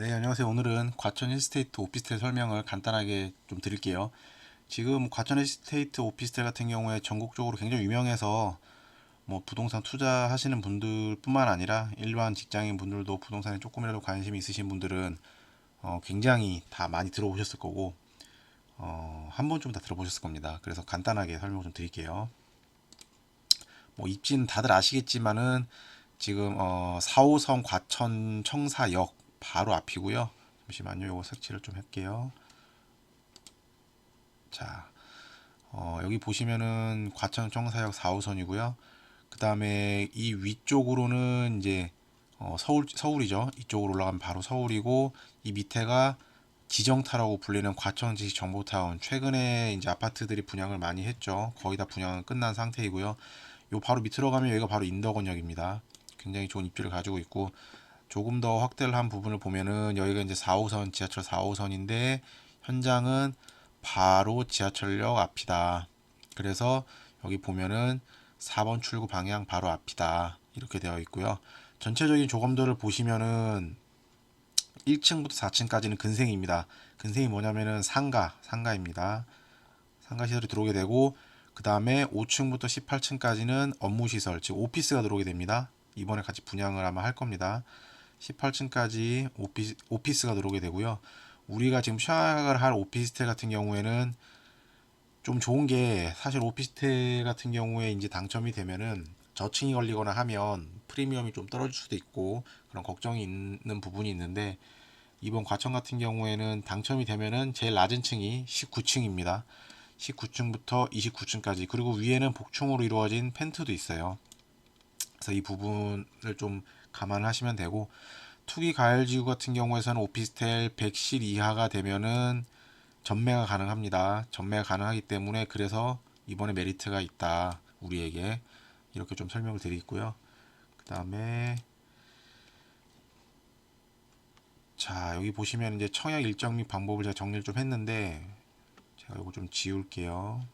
네, 안녕하세요. 오늘은 과천 힐스테이트 오피스텔 설명을 간단하게 좀 드릴게요. 지금 과천 힐스테이트 오피스텔 같은 경우에 전국적으로 굉장히 유명해서 뭐 부동산 투자하시는 분들뿐만 아니라 일반 직장인 분들도 부동산에 조금이라도 관심이 있으신 분들은 굉장히 다 많이 들어보셨을 거고 한 번쯤 다 들어보셨을 겁니다. 그래서 간단하게 설명 좀 드릴게요. 뭐 입지는 다들 아시겠지만은 지금 4호선 과천 청사역 바로 앞이고요. 잠시만요. 요거 색칠을 좀 할게요. 자, 여기 보시면은 과천 청사역 4호선이고요. 그 다음에 이 위쪽으로는 이제 서울이죠. 이쪽으로 올라가면 바로 서울이고, 이 밑에가 지정타라고 불리는 과천지 정보타운. 최근에 이제 아파트들이 분양을 많이 했죠. 거의 다 분양은 끝난 상태이고요. 요 바로 밑으로 가면 여기가 바로 인덕원역입니다. 굉장히 좋은 입지를 가지고 있고, 조금 더 확대를 한 부분을 보면은 여기가 이제 4호선, 지하철 4호선인데 현장은 바로 지하철역 앞이다. 그래서 여기 보면은 4번 출구 방향 바로 앞이다. 이렇게 되어 있고요. 전체적인 조감도를 보시면은 1층부터 4층까지는 근생입니다. 근생이 뭐냐면은 상가입니다. 상가 시설이 들어오게 되고, 그 다음에 5층부터 18층까지는 업무 시설, 즉 오피스가 들어오게 됩니다. 이번에 같이 분양을 아마 할 겁니다. 18층까지 오피스가 들어오게 되고요. 우리가 지금 취약을 할 오피스텔 같은 경우에는 좀 좋은 게, 사실 오피스텔 같은 경우에 이제 당첨이 되면은 저층이 걸리거나 하면 프리미엄이 좀 떨어질 수도 있고 그런 걱정이 있는 부분이 있는데, 이번 과천 같은 경우에는 당첨이 되면은 제일 낮은 층이 19층입니다. 19층부터 29층까지, 그리고 위에는 복층으로 이루어진 펜트도 있어요. 그래서 이 부분을 좀 감안하시면 되고, 투기 가열지구 같은 경우에서는 오피스텔 100실 이하가 되면은 전매가 가능합니다. 전매가 가능하기 때문에 그래서 이번에 메리트가 있다. 우리에게 이렇게 좀 설명을 드리고요. 그 다음에 자, 여기 보시면 이제 청약 일정 및 방법을 제가 정리를 좀 했는데, 제가 이거 좀 지울게요.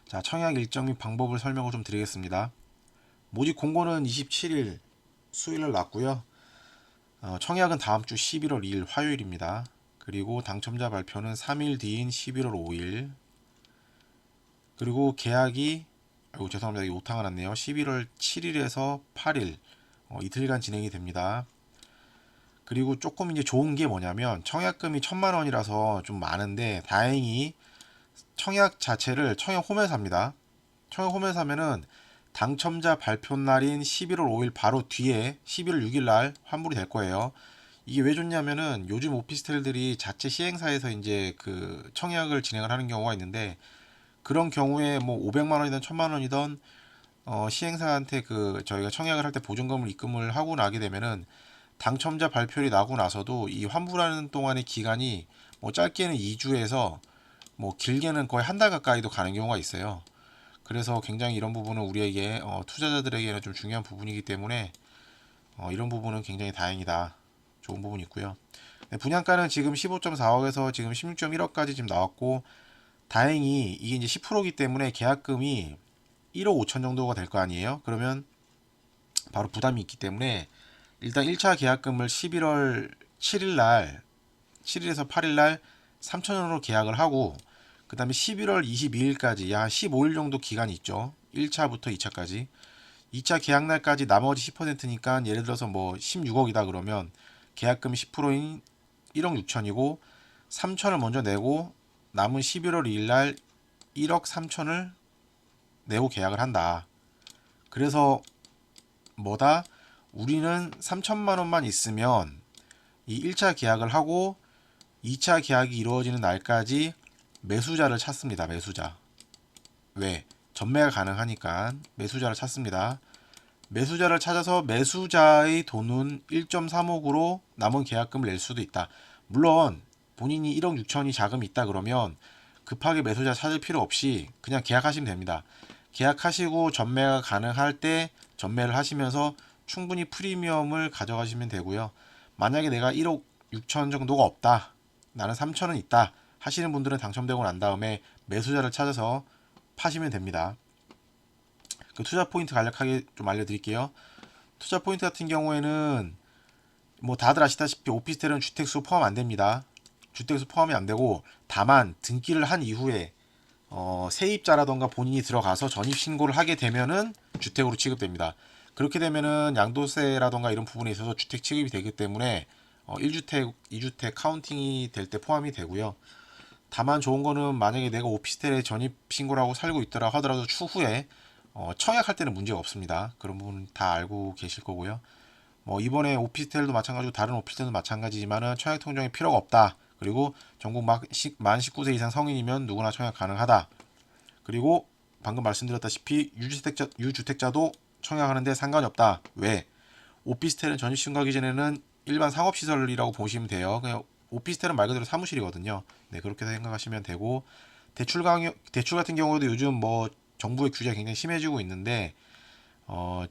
자, 청약 일정 및 방법을 설명을 좀 드리겠습니다. 모집 공고는 27일 수요일날 났고요. 청약은 다음 주 11월 2일 화요일입니다. 그리고 당첨자 발표는 3일 뒤인 11월 5일. 그리고 계약이, 아이고 죄송합니다. 이 오타가 났네요. 11월 7일에서 8일 이틀간 진행이 됩니다. 그리고 조금 이제 좋은 게 뭐냐면 청약금이 1,000만 원이라서 좀 많은데, 다행히 청약 자체를 청약 홈에서 합니다. 청약 홈에서 하면은 당첨자 발표 날인 11월 5일 바로 뒤에 11월 6일 날 환불이 될 거예요. 이게 왜 좋냐면은 요즘 오피스텔들이 자체 시행사에서 이제 그 청약을 진행을 하는 경우가 있는데, 그런 경우에 뭐 500만 원이든 1,000만 원이든 시행사한테 그 저희가 청약을 할 때 보증금을 입금을 하고 나게 되면은 당첨자 발표일이 나고 나서도 이 환불하는 동안의 기간이 뭐 짧게는 2주에서 뭐 길게는 거의 한 달 가까이도 가는 경우가 있어요. 그래서 굉장히 이런 부분은 우리에게 투자자들에게는 좀 중요한 부분이기 때문에 이런 부분은 굉장히 다행이다. 좋은 부분이 있고요. 네, 분양가는 지금 15.4억에서 지금 16.1억까지 지금 나왔고, 다행히 이게 이제 10%이기 때문에 계약금이 1억 5천 정도가 될 거 아니에요. 그러면 바로 부담이 있기 때문에 일단 1차 계약금을 11월 7일 날, 7일에서 8일 날 3천원으로 계약을 하고, 그 다음에 11월 22일까지 약 15일 정도 기간이 있죠. 1차부터 2차까지. 2차 계약날까지 나머지 10%니까 예를 들어서 뭐 16억이다 그러면 계약금 10%인 1억 6천이고 3천을 먼저 내고 남은 11월 2일 날 1억 3천을 내고 계약을 한다. 그래서 뭐다? 우리는 3천만 원만 있으면 이 1차 계약을 하고 2차 계약이 이루어지는 날까지 매수자를 찾습니다. 매수자. 왜? 전매가 가능하니까 매수자를 찾습니다. 매수자를 찾아서 매수자의 돈은 1.3억으로 남은 계약금을 낼 수도 있다. 물론 본인이 1억 6천이 자금이 있다 그러면 급하게 매수자 찾을 필요 없이 그냥 계약하시면 됩니다. 계약하시고 전매가 가능할 때 전매를 하시면서 충분히 프리미엄을 가져가시면 되고요. 만약에 내가 1억 6천 정도가 없다, 나는 3천은 있다, 하시는 분들은 당첨되고 난 다음에 매수자를 찾아서 파시면 됩니다. 그 투자 포인트 간략하게 좀 알려드릴게요. 투자 포인트 같은 경우에는 뭐 다들 아시다시피 오피스텔은 주택수 포함 안 됩니다. 주택수 포함이 안 되고, 다만 등기를 한 이후에 세입자라던가 본인이 들어가서 전입 신고를 하게 되면은 주택으로 취급됩니다. 그렇게 되면은 양도세라던가 이런 부분에 있어서 주택 취급이 되기 때문에 1주택, 2주택 카운팅이 될 때 포함이 되고요. 다만 좋은 거는 만약에 내가 오피스텔에 전입 신고를 하고 살고 있더라 하더라도 추후에 청약할 때는 문제가 없습니다. 그런 부분 다 알고 계실 거고요. 뭐 이번에 오피스텔도 마찬가지고 다른 오피스텔도 마찬가지지만은 청약 통장이 필요가 없다. 그리고 전국 만 19세 이상 성인이면 누구나 청약 가능하다. 그리고 방금 말씀드렸다시피 유주택자도 청약하는데 상관이 없다. 왜? 오피스텔은 전입신고하기 전에는 일반 상업시설이라고 보시면 돼요. 그냥 오피스텔은 말 그대로 사무실이거든요. 네, 그렇게 생각하시면 되고, 대출 같은 경우도 요즘 뭐 정부의 규제가 굉장히 심해지고 있는데,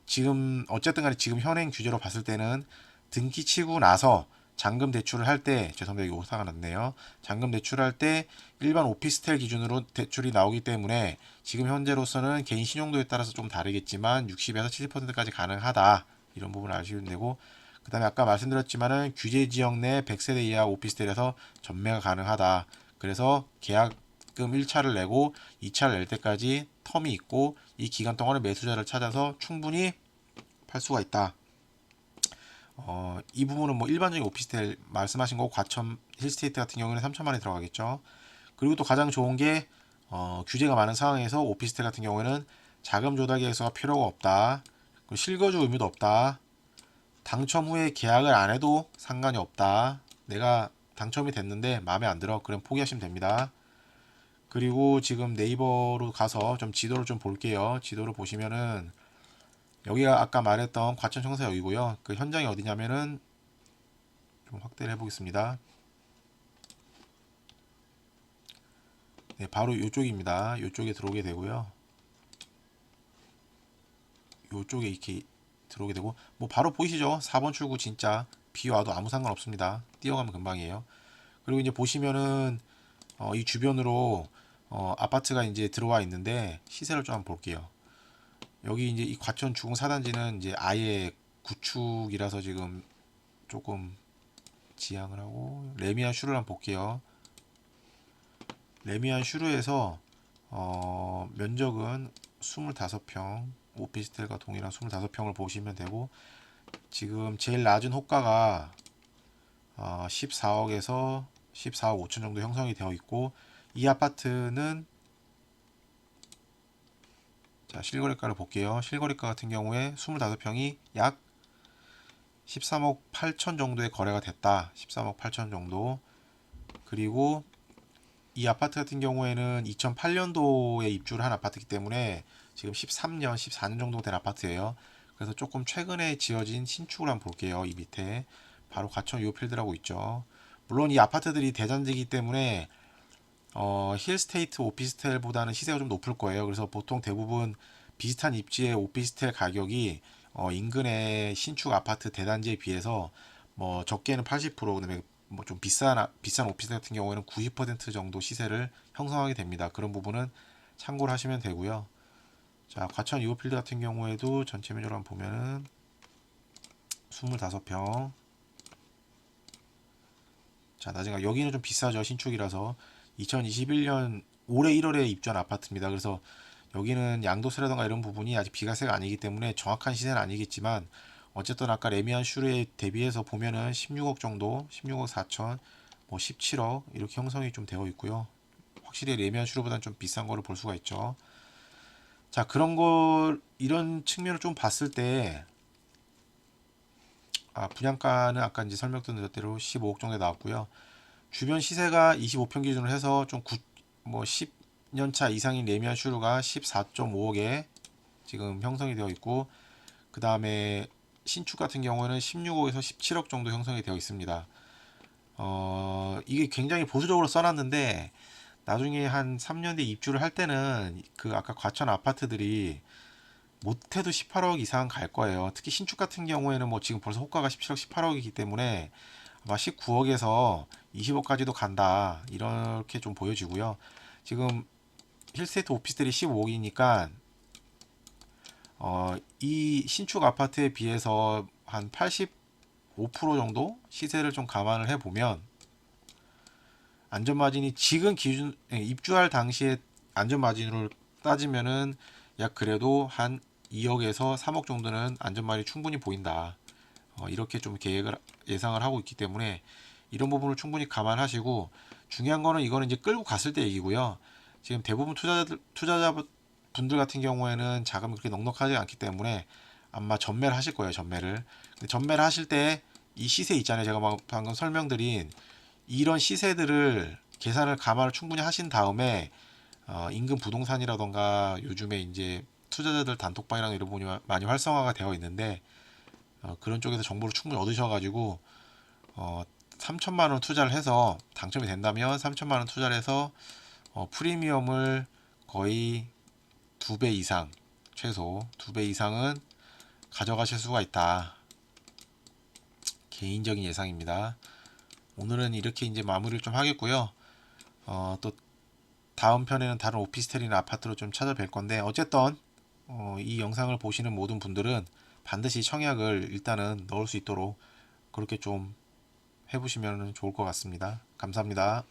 지금 어쨌든 간에 지금 현행 규제로 봤을 때는 등기 치고 나서 잔금 대출을 할 때, 죄송합니다, 이거 오타가 났네요. 잔금 대출할 때 일반 오피스텔 기준으로 대출이 나오기 때문에 지금 현재로서는 개인 신용도에 따라서 좀 다르겠지만 60에서 70%까지 가능하다. 이런 부분을 아시면 되고, 그 다음에 아까 말씀드렸지만은 규제 지역 내 100세대 이하 오피스텔에서 전매가 가능하다. 그래서 계약금 1차를 내고 2차를 낼 때까지 텀이 있고, 이 기간 동안에 매수자를 찾아서 충분히 팔 수가 있다. 이 부분은 뭐 일반적인 오피스텔 말씀하신 거 과천 힐스테이트 같은 경우는 3천만 원이 들어가겠죠. 그리고 또 가장 좋은 게 규제가 많은 상황에서 오피스텔 같은 경우에는 자금 조달 계획서가 필요가 없다. 그리고 실거주 의무도 없다. 당첨 후에 계약을 안 해도 상관이 없다. 내가 당첨이 됐는데 마음에 안 들어. 그럼 포기하시면 됩니다. 그리고 지금 네이버로 가서 좀 지도를 좀 볼게요. 지도를 보시면은 여기가 아까 말했던 과천 청사역이고요. 그 현장이 어디냐면은 좀 확대를 해보겠습니다. 네, 바로 이쪽입니다. 이쪽에 들어오게 되고요. 이쪽에 이렇게 들어오게 되고, 뭐 바로 보이시죠? 4번 출구 진짜 비 와도 아무 상관없습니다. 뛰어가면 금방이에요. 그리고 이제 보시면은 이 주변으로 아파트가 이제 들어와 있는데 시세를 좀 한번 볼게요. 여기 이제 이 과천 주공 4단지는 이제 아예 구축이라서 지금 조금 지양을 하고, 레미안 슈를 한번 볼게요. 레미안 슈르에서 면적은 25평, 오피스텔과 동일한 25평을 보시면 되고, 지금 제일 낮은 호가가 14억에서 14억 5천 정도 형성이 되어 있고, 이 아파트는 자, 실거래가를 볼게요. 실거래가 같은 경우에 25평이 약 13억 8천 정도의 거래가 됐다. 13억 8천 정도. 그리고 이 아파트 같은 경우에는 2008년도에 입주를 한 아파트이기 때문에 지금 13년, 14년 정도 된 아파트예요. 그래서 조금 최근에 지어진 신축을 한번 볼게요. 이 밑에 바로 과천 유오필드라고 있죠. 물론 이 아파트들이 대단지이기 때문에 힐스테이트 오피스텔보다는 시세가 좀 높을 거예요. 그래서 보통 대부분 비슷한 입지의 오피스텔 가격이 인근의 신축 아파트 대단지에 비해서 뭐 적게는 80%, 그다음에 뭐 좀 비싼 오피스텔 같은 경우에는 90% 정도 시세를 형성하게 됩니다. 그런 부분은 참고를 하시면 되고요. 자, 과천 이오필드 같은 경우에도 전체 면적을 한번 보면은 25평. 자, 나중에 여기는 좀 비싸죠. 신축이라서 2021년 올해 1월에 입주한 아파트입니다. 그래서 여기는 양도세라던가 이런 부분이 아직 비과세가 아니기 때문에 정확한 시세는 아니겠지만, 어쨌든 아까 레미안 슈르에 대비해서 보면은 16억 정도, 16억 4천, 뭐 17억 이렇게 형성이 좀 되어 있고요. 확실히 레미안 슈르보다는 좀 비싼 거를 볼 수가 있죠. 자, 그런 걸 이런 측면을 좀 봤을 때, 분양가는 아까 이제 설명드린 대로 15억 정도에 나왔고요. 주변 시세가 25평 기준으로 해서 좀 뭐 10년차 이상인 레미안 슈르가 14.5억에 지금 형성이 되어 있고, 그 다음에 신축 같은 경우에는 16억에서 17억 정도 형성이 되어 있습니다. 이게 굉장히 보수적으로 써놨는데, 나중에 한 3년 뒤 입주를 할 때는 그 아까 과천 아파트들이 못해도 18억 이상 갈 거예요. 특히 신축 같은 경우에는 뭐 지금 벌써 호가가 17억, 18억이기 때문에 아마 19억에서 20억까지도 간다 이렇게 좀 보여지고요. 지금 힐스테이트 오피스텔이 15억이니까 이 신축 아파트에 비해서 한 85% 정도 시세를 좀 감안을 해보면 안전마진이 지금 기준 입주할 당시에 안전마진으로 따지면은 약 그래도 한 2억에서 3억 정도는 안전마진이 충분히 보인다. 이렇게 좀 계획을 예상을 하고 있기 때문에 이런 부분을 충분히 감안하시고 중요한 거는 이거는 이제 끌고 갔을 때 얘기고요. 지금 대부분 투자자분들 같은 경우에는 자금이 그렇게 넉넉하지 않기 때문에 아마 전매를 하실 거예요. 전매를. 근데 전매를 하실 때 이 시세 있잖아요. 제가 방금 설명드린 이런 시세들을 계산을 감안을 충분히 하신 다음에 인근 부동산이라던가 요즘에 이제 투자자들 단톡방이랑 이런 부분이 많이 활성화가 되어 있는데 그런 쪽에서 정보를 충분히 얻으셔가지고 3천만 원 투자를 해서 당첨이 된다면 3천만 원 투자를 해서 프리미엄을 거의 2배 이상 최소 2배 이상은 가져가실 수가 있다. 개인적인 예상입니다. 오늘은 이렇게 이제 마무리를 좀 하겠고요. 또 다음 편에는 다른 오피스텔이나 아파트로 좀 찾아뵐 건데 어쨌든 이 영상을 보시는 모든 분들은 반드시 청약을 일단은 넣을 수 있도록 그렇게 좀 해보시면 좋을 것 같습니다. 감사합니다.